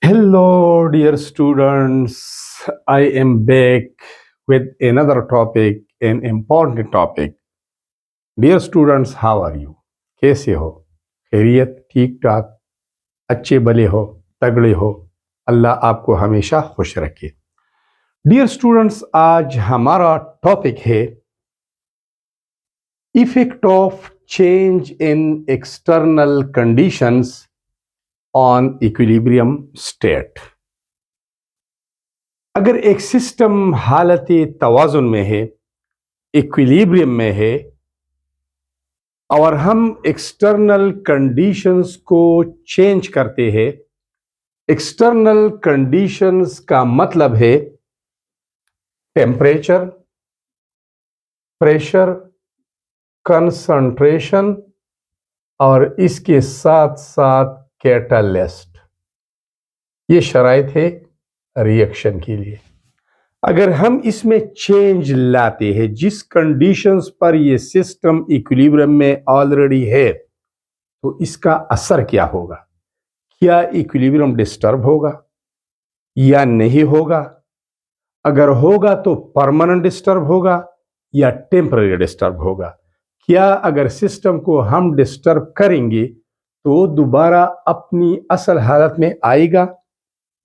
Hello, dear students. I am back with another topic, an important topic. Dear students, how are you? कैसे हो? खैरियत, ठीक ठाक, अच्छे भले हो, तगड़े हो? अल्लाह आपको हमेशा खुश रखे। डियर स्टूडेंट्स, आज हमारा टॉपिक है effect of change in external conditions on equilibrium state. अगर एक सिस्टम हालत तवाजुन में है, इक्विलिब्रियम में है, और हम एक्सटर्नल कंडीशंस को चेंज करते हैं। एक्सटर्नल कंडीशंस का मतलब है टेम्परेचर, प्रेशर, कंसंट्रेशन और इसके साथ साथ कैटालिस्ट। ये शराइत है रिएक्शन के लिए। अगर हम इसमें चेंज लाते हैं, जिस कंडीशंस पर ये सिस्टम इक्विलिब्रियम में ऑलरेडी है, तो इसका असर क्या होगा? क्या इक्विलिब्रियम डिस्टर्ब होगा या नहीं होगा? अगर होगा तो परमानेंट डिस्टर्ब होगा या टेम्पररी डिस्टर्ब होगा? क्या अगर सिस्टम को हम डिस्टर्ब करेंगे तो दोबारा अपनी असल हालत में आएगा,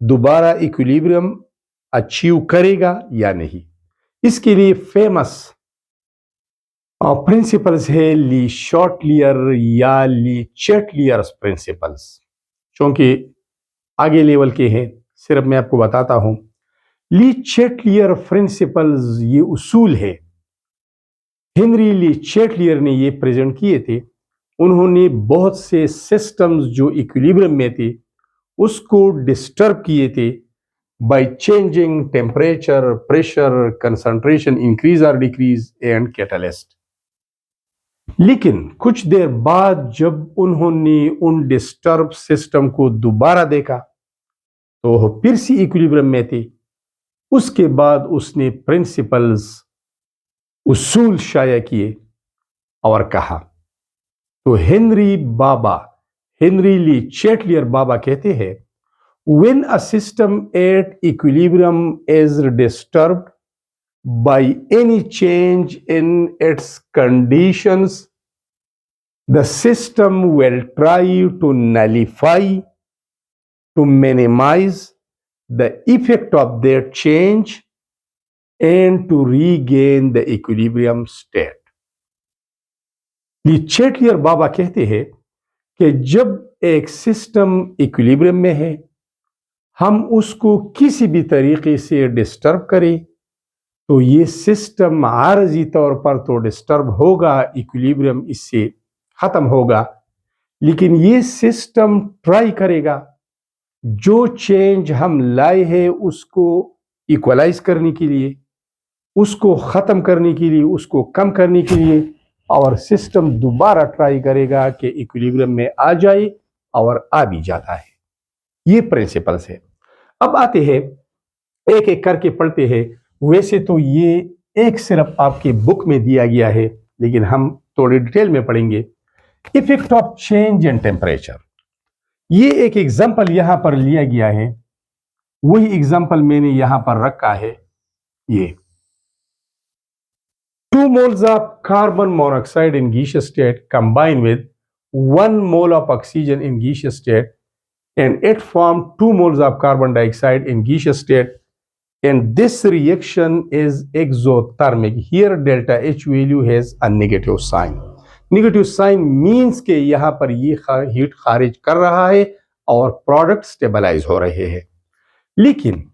दोबारा इक्विलिब्रियम अचीव करेगा या नहीं? इसके लिए फेमस प्रिंसिपल्स है ली शॉर्टलियर या ली चैटलियर्स प्रिंसिपल्स, क्योंकि आगे लेवल के हैं, सिर्फ मैं आपको बताता हूं। ली चैटलियर प्रिंसिपल्स ये उसूल है, हेनरी ली चैटलियर ने ये प्रेजेंट किए थे। उन्होंने बहुत से सिस्टम्स जो इक्विलिब्रियम में थे उसको डिस्टर्ब किए थे by changing temperature, pressure, concentration, increase और डिक्रीज एंड कैटालिस्ट। लेकिन कुछ देर बाद जब उन्होंने उन डिस्टर्ब सिस्टम को दोबारा देखा तो वो फिर से इक्विलिब्रियम में थे। उसके बाद उसने प्रिंसिपल्स, उसूल शाया किए और कहा। तो हेनरी ली चैटलियर बाबा कहते हैं, when a system at equilibrium is disturbed by any change in its conditions, the system will try to nullify, to minimize the effect of that change and to regain the equilibrium state. Le Chatelier बाबा कहते हैं कि जब एक system equilibrium में है, हम उसको किसी भी तरीके से डिस्टर्ब करें तो ये सिस्टम आरजी तौर पर तो डिस्टर्ब होगा, इक्विलिब्रियम इससे खत्म होगा, लेकिन ये सिस्टम ट्राई करेगा जो चेंज हम लाए हैं उसको इक्वलाइज करने के लिए, उसको खत्म करने के लिए, उसको कम करने के लिए, और सिस्टम दोबारा ट्राई करेगा कि इक्विलिब्रियम में आ जाए, और आ भी जाता है। ये प्रिंसिपल्स है। अब आते हैं, एक एक करके पढ़ते हैं। वैसे तो ये एक सिर्फ आपके बुक में दिया गया है, लेकिन हम थोड़ी डिटेल में पढ़ेंगे। Effect of change in temperature, ये एक एग्जांपल यहां पर लिया गया है, वही एग्जांपल मैंने यहां पर रखा है। ये 2 moles of carbon monoxide in gaseous state combine with 1 mole of oxygen in gaseous state and it form 2 moles of carbon dioxide in gaseous state, and this reaction is exothermic. Here delta H value has a negative sign. Negative sign means कि यहाँ पर ये heat खारिज कर रहा है और product stabilise हो रहे हैं। लेकिन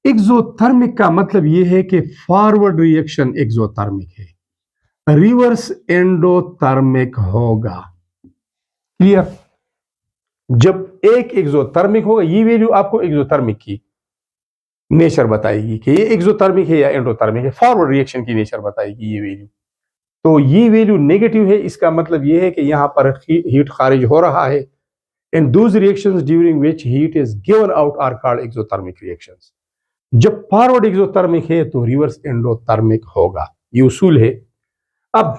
एक्सोथर्मिक का मतलब ये है कि फॉरवर्ड रिएक्शन एक्सोथर्मिक है, रिवर्स एंडोथर्मिक होगा। क्लियर? जब एक एक्सोथर्मिक होगा, ये वैल्यू आपको एक्सोथर्मिक की नेचर बताएगी कि ये एक्सोथर्मिक है या एंडोथर्मिक है, फॉरवर्ड रिएक्शन की नेचर बताएगी ये वैल्यू। तो ये वैल्यू नेगेटिव है, इसका मतलब ये है कि यहां पर हीट खारिज हो रहा है, and those reactions during which heat is given out are called exothermic reactions. जब फॉरवर्ड एक्सोथर्मिक है तो रिवर्स एंडोथर्मिक होगा। ये उसूल है। अब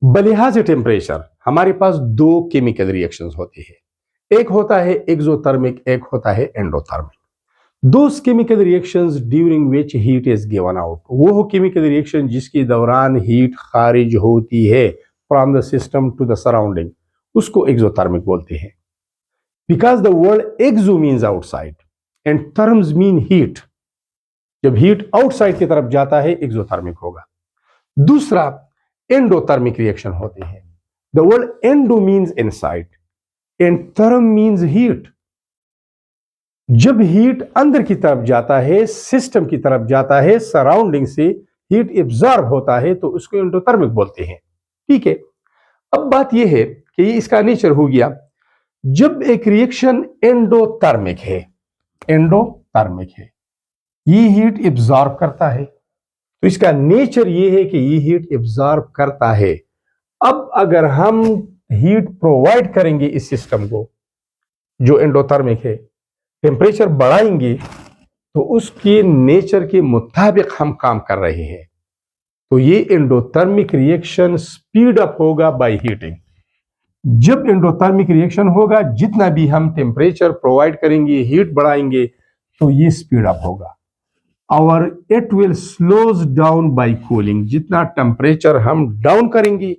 बलिहाज टेम्परेचर हमारे पास दो केमिकल रिएक्शंस होते हैं, एक होता है एक्सोथर्मिक, एक होता है endothermic. Those chemical reactions during which heat is given out, वो chemical reaction जिसके दौरान हीट खारिज होती है from the system to the surrounding, उसको एक्सोथर्मिक बोलते हैं। Because the word exo means outside and therms mean heat, जब हीट आउटसाइड की तरफ जाता है एक्सोथर्मिक होगा। दूसरा एंडोथर्मिक रिएक्शन होते हैं। The word endo means inside and therm means heat. जब हीट अंदर की तरफ जाता है, सिस्टम की तरफ जाता है, सराउंडिंग से हीट एब्जॉर्ब होता है, तो उसको एंडोथर्मिक बोलते हैं। ठीक है, अब बात यह है कि इसका नेचर हो गया, जब एक रिएक्शन एंडोथर्मिक है, एंडोथर्मिक है, ये हीट एब्जॉर्ब करता है, तो इसका नेचर ये है कि ये हीट एब्जॉर्ब करता है। अब अगर हम हीट प्रोवाइड करेंगे इस सिस्टम को जो एंडोथर्मिक है, टेम्परेचर बढ़ाएंगे, तो उसके नेचर के मुताबिक हम काम कर रहे हैं, तो ये एंडोथर्मिक रिएक्शन स्पीड अप होगा बाय हीटिंग। जब एंडोथर्मिक रिएक्शन होगा, जितना भी हम टेम्परेचर प्रोवाइड करेंगे, हीट बढ़ाएंगे, तो ये स्पीड अप होगा। और it will slows down by cooling, जितना टेम्परेचर हम डाउन करेंगे,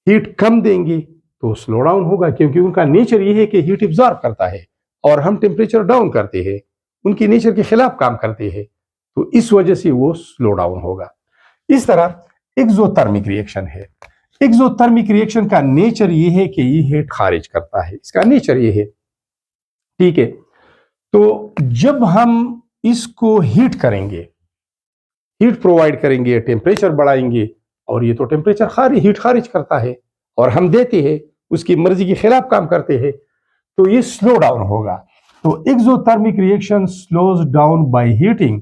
हीट कम देंगे, तो स्लो डाउन होगा, क्योंकि उनका नेचर ये है कि हीट एब्जॉर्ब करता है और हम टेम्परेचर डाउन करते हैं, उनके नेचर के खिलाफ काम करते हैं, तो इस वजह से वो स्लो डाउन होगा। इस तरह एक्सोथर्मिक रिएक्शन है। एक्सोथर्मिक रिएक्शन का नेचर ये है कि ये हीट खारिज करता है, इसका नेचर ये है। ठीक है, तो जब हम इसको हीट करेंगे, हीट प्रोवाइड करेंगे, टेम्परेचर बढ़ाएंगे, और ये तो टेम्परेचर हीट खारिज करता है और हम देते हैं, उसकी मर्जी के खिलाफ काम करते हैं, तो ये स्लो डाउन होगा। तो exothermic reaction slows down by heating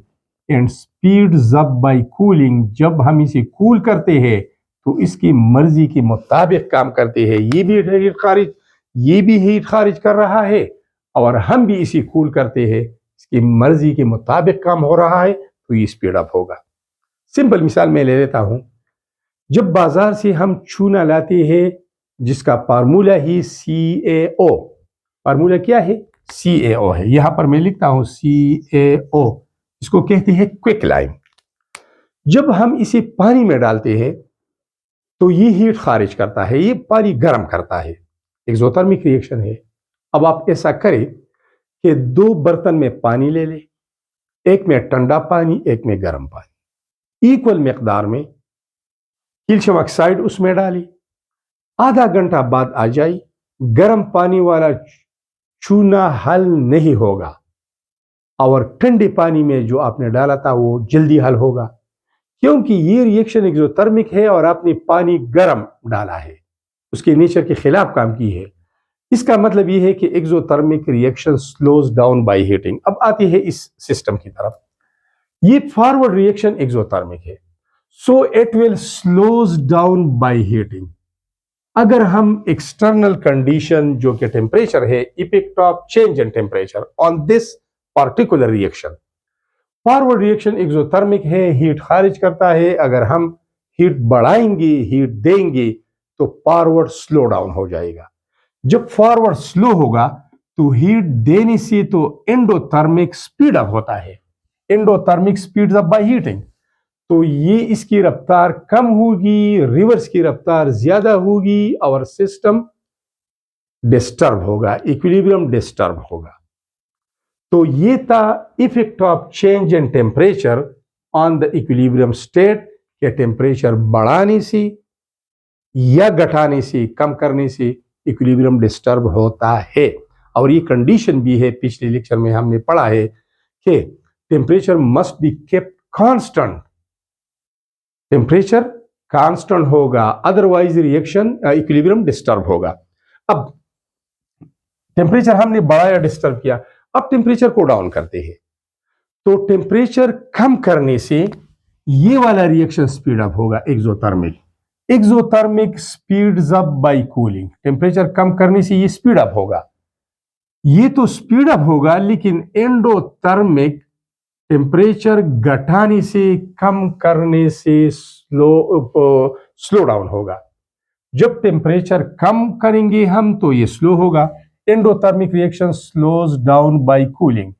and speeds up by cooling. जब हम इसे कूल करते हैं तो इसकी मर्जी के मुताबिक काम करते हैं, ये भी हीट खारिज, ये भी हीट खारिज कर रहा है, और हम भी इसे कूल करते हैं, इसकी मर्जी के मुताबिक काम हो रहा है, तो ये स्पीड अप होगा। सिंपल मिसाल मैं ले लेता हूं, जब बाजार से हम चूना लाते हैं जिसका फार्मूला ही CaO, फार्मूला क्या है? CaO है। यहां पर मैं लिखता हूं CaO, इसको कहते हैं क्विक लाइम। जब हम इसे पानी में डालते हैं तो ये हीट खारिज करता है, ये पानी गर्म करता है, एक्सोथर्मिक रिएक्शन है। अब आप ऐसा करें कि 2 बर्तन में पानी ले लें, एक में ठंडा पानी, एक में गर्म पानी, इक्वल मिकदार में कैल्शियम ऑक्साइड उसमें डाली, आधा घंटा बाद आ जाए, गर्म पानी वाला चूना हल नहीं होगा, और ठंडे पानी में जो आपने डाला था वो जल्दी हल होगा, क्योंकि ये रिएक्शन एक्सोथर्मिक है और आपने पानी गर्म डाला है, उसके नेचर के खिलाफ काम की है। इसका मतलब ये है कि exothermic reaction slows down by heating. अब आती है इस सिस्टम की तरफ, ये फॉरवर्ड रिएक्शन एक्सोथर्मिक है, so it will slows down by heating. अगर हम एक्सटर्नल कंडीशन जो कि टेम्परेचर है, effect of change in temperature on this particular reaction, forward reaction exothermic है, हीट खारिज करता है। अगर हम हीट बढ़ाएंगे, हीट देंगे, तो फॉरवर्ड स्लो डाउन हो जाएगा। जब फॉरवर्ड स्लो होगा तो हीट देने से तो एंडोथर्मिक स्पीड अप होता है, endothermic speed up by heating, तो ये इसकी रफ्तार कम होगी, रिवर्स की रफ्तार ज्यादा होगी, और सिस्टम डिस्टर्ब होगा, इक्विलिब्रियम डिस्टर्ब होगा। तो ये था effect of change in temperature on the equilibrium state, के टेम्परेचर बढ़ाने से या घटाने से, कम करने से इक्विलिब्रियम डिस्टर्ब होता है। और ये कंडीशन भी है, पिछले लेक्चर में हमने पढ़ा है कि temperature must be kept constant, temperature constant होगा, अदरवाइज रिएक्शन इक्विलिब्रियम डिस्टर्ब होगा। अब टेम्परेचर हमने बढ़ाया, डिस्टर्ब किया, अब टेम्परेचर को डाउन करते हैं, तो टेम्परेचर कम करने से ये वाला रिएक्शन स्पीड अप होगा, exothermic. Exothermic speeds up by cooling, temperature कम करने से ये स्पीड अप होगा, ये तो स्पीड अप होगा, लेकिन एंडोथर्मिक टेम्परेचर घटाने से, कम करने से स्लो डाउन होगा। जब टेम्परेचर कम करेंगे हम तो ये स्लो होगा, endothermic reaction slows down by cooling.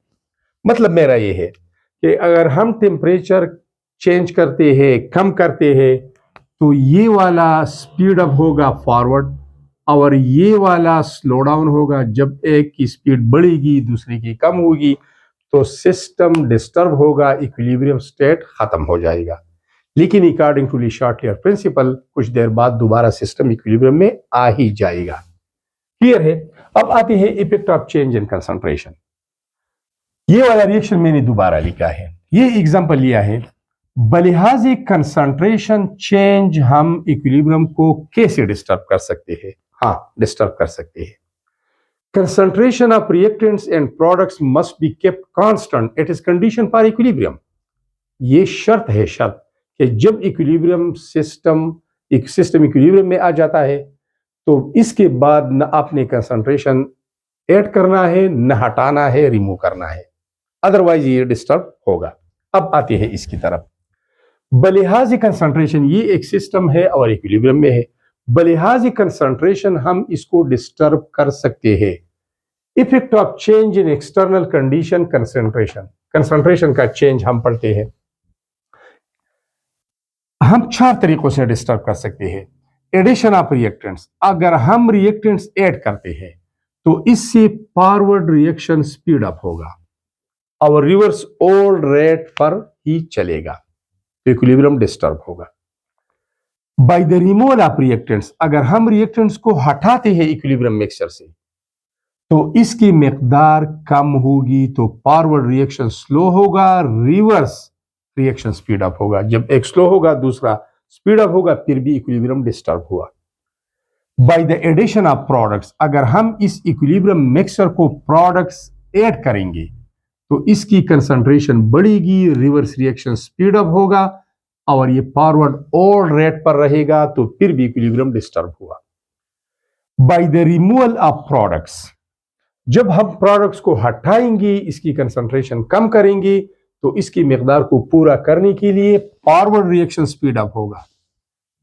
मतलब मेरा ये है कि अगर हम टेम्परेचर चेंज करते हैं, कम करते हैं, तो ये वाला स्पीड अप होगा फॉरवर्ड और ये वाला स्लो डाउन होगा। जब एक की स्पीड बढ़ेगी दूसरी की कम होगी तो सिस्टम डिस्टर्ब होगा, इक्विलिब्रियम स्टेट खत्म हो जाएगा। लेकिन अकॉर्डिंग टू ली शॉर्टलियर प्रिंसिपल कुछ देर बाद दोबारा सिस्टम इक्विलिब्रियम में आ ही जाएगा। क्लियर है? अब आती है effect of change in concentration. ये वाला रिएक्शन मैंने दोबारा लिखा है, ये एग्जांपल लिया है। बलिहाज कंसंट्रेशन चेंज हम इक्विलिब्रियम को कैसे डिस्टर्ब कर सकते हैं? हाँ, डिस्टर्ब कर सकते हैं। Concentration of reactants and products must be kept constant. It is condition for equilibrium. ये शर्त है, शर्त कि जब इक्विलिब्रियम सिस्टम इक्विलिब्रियम में आ जाता है तो इसके बाद न आपने कंसंट्रेशन ऐड करना है, न हटाना है, रिमूव करना है, अदरवाइज ये डिस्टर्ब होगा। अब आते हैं इसकी तरफ। बलिहाज कंसंट्रेशन, ये एक सिस्टम है और इक्विलिब्रियम में है। बलिहाज कंसंट्रेशन हम इसको डिस्टर्ब कर सकते हैं। Effect of change in external condition concentration, concentration का चेंज हम पढ़ते हैं। हम 4 तरीकों से डिस्टर्ब कर सकते हैं। एडिशन ऑफ रिएक्टेंट्स, अगर हम रिएक्टेंट्स ऐड करते हैं तो इससे फॉरवर्ड रिएक्शन स्पीड अप होगा और रिवर्स ओल्ड रेट पर ही चलेगा, तो इक्विलिब्रियम डिस्टर्ब होगा। By the removal of reactants, अगर हम रिएक्टेंट्स को हटाते हैं इक्विलिब्रियम मिक्सचर से तो इसकी मिकदार कम होगी, तो फॉरवर्ड रिएक्शन स्लो होगा, रिवर्स रिएक्शन स्पीड अप होगा। जब एक स्लो होगा दूसरा स्पीड अप होगा, फिर भी इक्विलिब्रियम डिस्टर्ब हुआ। By the addition of products, अगर हम इस इक्विलिब्रियम मिक्सचर को प्रोडक्ट्स ऐड करेंगे तो इसकी कंसंट्रेशन बढ़ेगी, रिवर्स रिएक्शन स्पीड अप होगा और ये फॉरवर्ड ओल्ड रेट पर रहेगा, तो फिर भी इक्विलिब्रियम डिस्टर्ब हुआ। By the removal of products, जब हम प्रोडक्ट्स को हटाएंगे, इसकी कंसंट्रेशन कम करेंगे, तो इसकी मिकदार को पूरा करने के लिए फॉरवर्ड रिएक्शन स्पीड अप होगा।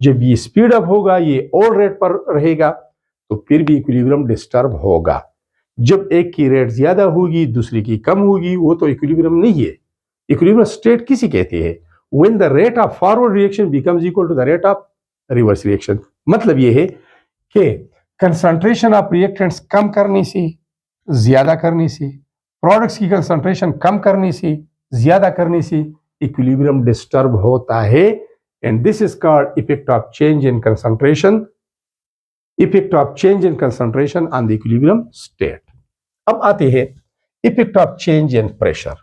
जब ये स्पीड अप होगा, ये ओल्ड रेट पर रहेगा, तो फिर भी इक्विलिब्रियम डिस्टर्ब होगा। जब एक की रेट ज्यादा होगी दूसरी की कम होगी, वो तो इक्विलिब्रियम नहीं है। इक्विलिब्रियम स्टेट किसी कहते हैं? When the rate of forward reaction becomes equal to the rate of reverse reaction. मतलब ये है कि कंसंट्रेशन ऑफ रिएक्टेंट्स कम करने से, ज्यादा करने से, प्रोडक्ट्स की कंसंट्रेशन कम करने से, ज्यादा करने से इक्विलिब्रियम डिस्टर्ब होता है। And this is called effect of change in concentration, effect of change in concentration on the equilibrium state. अब आते हैं effect of change in pressure.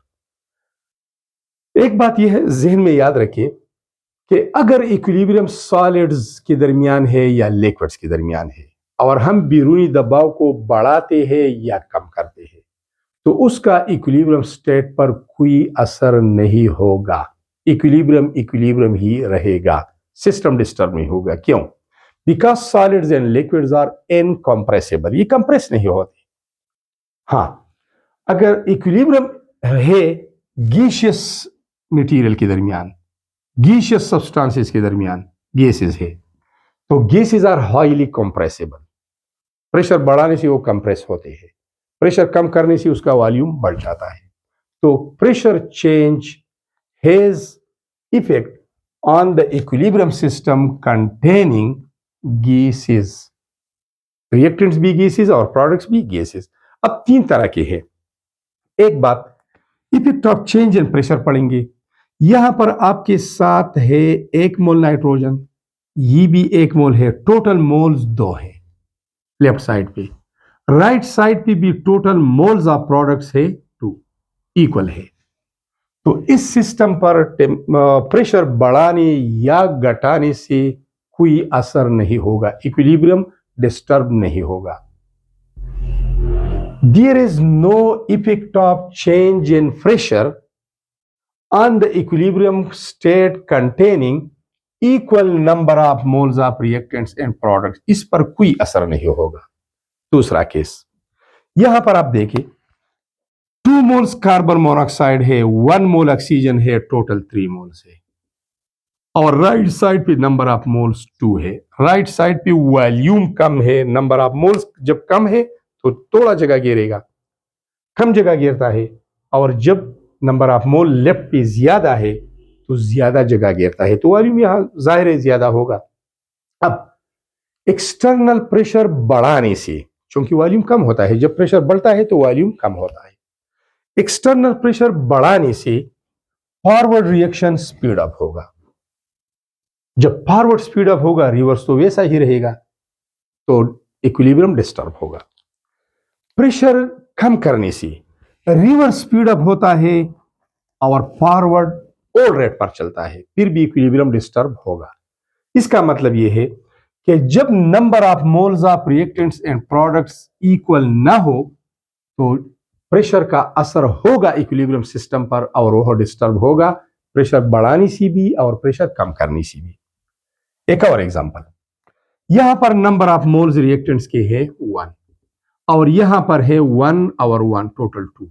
एक बात यह है, जहन में याद रखिए कि अगर इक्विलिब्रियम सॉलिड्स के दरमियान है या लिक्विड्स के दरमियान है और हम बैरूनी दबाव को बढ़ाते हैं या कम करते हैं, तो उसका इक्विलिब्रियम स्टेट पर कोई असर नहीं होगा। इक्विलिब्रियम ही रहेगा, सिस्टम डिस्टर्ब नहीं होगा। क्यों? Because solids and liquids are incompressible, ये कंप्रेस नहीं होते। हाँ, अगर इक्विलिब्रियम है गैसियस मटेरियल के दरमियान, गैसियस सब्सटेंसेस के दरमियान, गैसेस है, तो gases are highly compressible. Pressure बढ़ाने से वो कंप्रेस होते हैं, प्रेशर कम करने से उसका वॉल्यूम बढ़ जाता है। तो pressure change has effect on the equilibrium system containing gases, reactants भी गैसेस और प्रोडक्ट्स भी गैसेस। अब 3 तरह के हैं। एक बात, effect of change in pressure पढ़ेंगे। यहां पर आपके साथ है 1 मोल नाइट्रोजन, ये भी 1 मोल है, टोटल मोल्स 2 है लेफ्ट साइड पे। राइट साइड पे भी टोटल मोल्स ऑफ प्रोडक्ट्स है 2, इक्वल है। तो इस सिस्टम पर प्रेशर बढ़ाने या घटाने से कोई असर नहीं होगा, इक्विलिब्रियम डिस्टर्ब नहीं होगा। There is no effect of change in pressure on the equilibrium state containing equal number of moles of reactants and products. इस पर कोई असर नहीं होगा। दूसरा केस, यहां पर आप देखिए 2 मोल्स कार्बन मोनोऑक्साइड है, 1 मोल ऑक्सीजन है, टोटल 3 मोल्स है। और राइट साइड पे नंबर ऑफ मोल्स 2 है। राइट साइड पे वॉल्यूम कम है, नंबर ऑफ मोल्स जब कम है तो थोड़ा जगह घेरेगा, कम जगह घेरता है, और जब नंबर ऑफ मोल लेफ्ट पे ज्यादा है तो ज्यादा जगह घेरता है, तो वॉल्यूम यहां जाहिर है ज्यादा होगा। अब एक्सटर्नल प्रेशर बढ़ाने से, क्योंकि वॉल्यूम कम होता है, जब प्रेशर बढ़ता है तो वॉल्यूम कम होता है, एक्सटर्नल प्रेशर बढ़ाने से फॉरवर्ड रिएक्शन स्पीड अप होगा। जब फॉरवर्ड स्पीड अप होगा, रिवर्स तो वैसा ही रहेगा, तो इक्विलिब्रियम डिस्टर्ब होगा। प्रेशर कम करने से रिवर्स स्पीड अप होता है और फॉरवर्ड ओल्ड रेट पर चलता है, फिर भी इक्विलिब्रियम डिस्टर्ब होगा। इसका मतलब यह है कि जब number of moles of reactants and products equal ना हो तो प्रेशर का असर होगा इक्विलिब्रियम सिस्टम पर, और वह डिस्टर्ब होगा, प्रेशर बढ़ाने से भी और प्रेशर कम करने से भी। एक और एग्जांपल, यहां पर नंबर ऑफ मोल्स रिएक्टेंट्स के है 1 और यहां पर है 1 और 1 टोटल 2,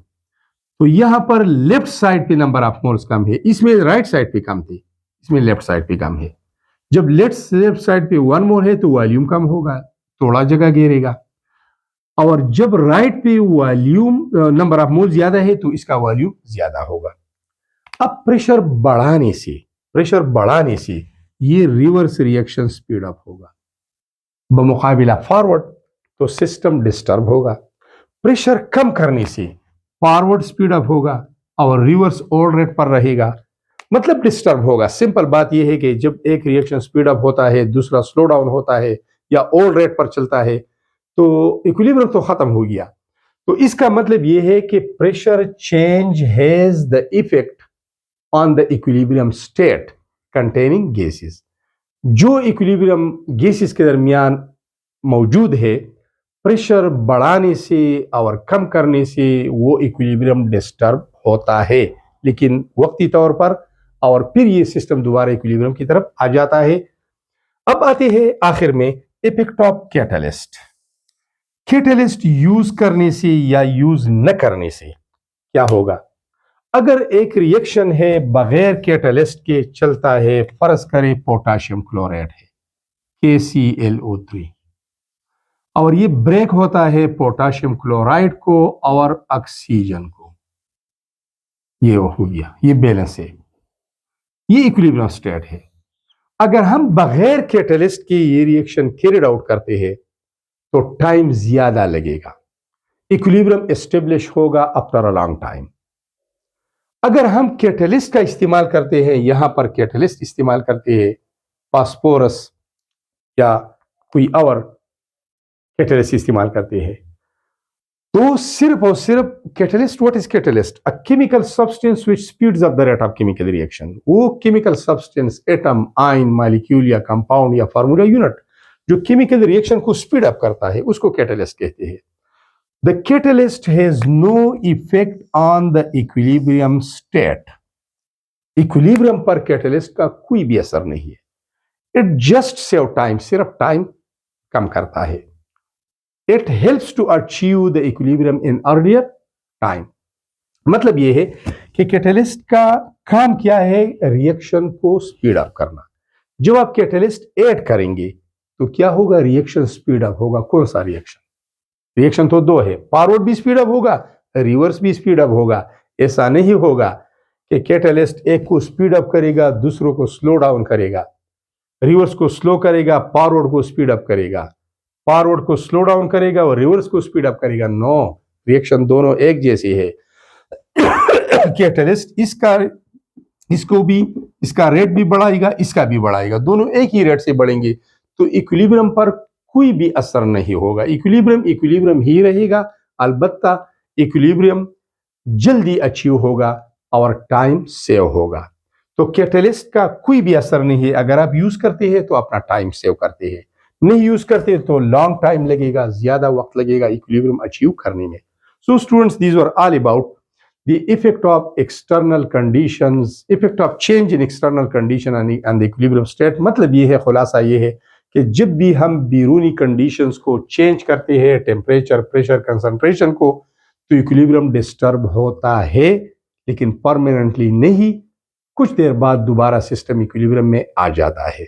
तो यहां पर लेफ्ट साइड पे नंबर ऑफ मोल्स कम है, इसमें राइट साइड पे कम थे, इसमें लेफ्ट साइड पे कम है। जब लेफ्ट साइड पे 1 मोल है तो वॉल्यूम कम होगा, थोड़ा जगह घेरेगा, और जब राइट पे वॉल्यूम नंबर ऑफ मोल ज्यादा है तो इसका वॉल्यूम ज्यादा होगा। अब प्रेशर बढ़ाने से ये रिवर्स रिएक्शन स्पीड अप होगा, बमुकाबिला फॉरवर्ड तो सिस्टम डिस्टर्ब होगा। प्रेशर कम करने से फॉरवर्ड स्पीड अप होगा और रिवर्स ओल्ड रेट पर रहेगा, मतलब डिस्टर्ब होगा। सिंपल बात यह है कि जब एक रिएक्शन स्पीड अप होता है, दूसरा स्लो डाउन होता है या ओल्ड रेट पर चलता है, तो इक्विलिब्रियम तो खत्म हो गया। तो इसका मतलब यह है कि pressure change has the effect on the equilibrium state containing gases. जो इक्विलिब्रियम गैसेस के दरमियान मौजूद है, प्रेशर बढ़ाने से और कम करने से वो इक्विलिब्रियम डिस्टर्ब होता है, लेकिन वक्ती तौर पर, और फिर ये सिस्टम दोबारा इक्विलिब्रियम की तरफ आ जाता है। अब आते हैं आखिर में effect of catalyst. Catalyst use करने से या यूज न करने से क्या होगा? अगर एक रिएक्शन है बगैर कैटलिस्ट के चलता है, फर्ज करें पोटाशियम क्लोराइड है KClO3, और ये ब्रेक होता है पोटाशियम क्लोराइड को और ऑक्सीजन को, ये हो गया, ये बैलेंस है, ये इक्विलिब्रियम स्टेट है। अगर हम बगैर कैटलिस्ट के ये रिएक्शन कैरिड आउट करते हैं तो टाइम ज्यादा लगेगा, इक्विलिब्रियम एस्टेब्लिश होगा आफ्टर अ लॉन्ग टाइम। अगर हम कैटलिस्ट का इस्तेमाल करते हैं, यहां पर कैटलिस्ट इस्तेमाल करते हैं, फास्फोरस या कोई और कैटलिस्ट इस्तेमाल करते हैं, तो सिर्फ और सिर्फ catalyst, what is catalyst? A chemical substance which speeds up the rate of chemical reaction. वो chemical substance, atom, ion, molecule या कंपाउंड या फार्मूला यूनिट जो केमिकल रिएक्शन को स्पीड अप करता है, उसको कैटलिस्ट कहते हैं। The catalyst has no effect on the equilibrium state. Equilibrium पर कैटलिस्ट का कोई भी असर नहीं है। It just save time, सिर्फ टाइम कम करता है। It helps to achieve the equilibrium in earlier time. मतलब यह है कि कैटलिस्ट का काम क्या है? रिएक्शन को स्पीड अप करना। जब आप कैटलिस्ट ऐड करेंगे तो क्या होगा? रिएक्शन स्पीड अप होगा। कौन सा रिएक्शन? रिएक्शन तो दो है, फॉरवर्ड भी स्पीड अप होगा, रिवर्स भी स्पीड अप होगा। ऐसा नहीं होगा कि कैटलिस्ट एक को स्पीड अप करेगा, दूसरों को स्लो डाउन करेगा, रिवर्स को स्लो करेगा, फॉरवर्ड को स्पीड अप करेगा, फॉरवर्ड को स्लो डाउन करेगा और रिवर्स को स्पीड अप करेगा। नो, रिएक्शन दोनों एक जैसी है। कैटलिस्ट इसको भी, इसका रेट भी बढ़ाएगा, इसका भी बढ़ाएगा, दोनों एक ही रेट से बढ़ेंगे, तो इक्विलिब्रियम पर कोई भी असर नहीं होगा। इक्विलिब्रियम ही रहेगा, अलबत्ता इक्विलिब्रियम जल्दी अचीव होगा और टाइम सेव होगा। तो कैटलिस्ट का कोई भी असर नहीं है। अगर आप यूज करते हैं तो अपना टाइम सेव करते हैं, नहीं यूज करते तो लॉन्ग टाइम लगेगा, ज्यादा वक्त लगेगा इक्विलिब्रियम अचीव करने में। So students, these were all about the effect of external conditions, effect of change in external condition and the equilibrium state। मतलब ये है, खुलासा ये है कि जब भी हम बैरूनी कंडीशंस को चेंज करते हैं, टेम्परेचर, प्रेशर, कंसंट्रेशन को, तो इक्विलिब्रियम डिस्टर्ब होता है, लेकिन परमानेंटली नहीं। कुछ देर बाद दोबारा सिस्टम इक्विलिब्रियम में आ जाता है।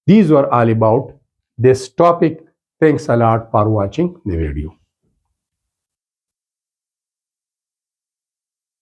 These were all about this topic. Thanks a lot for watching the video.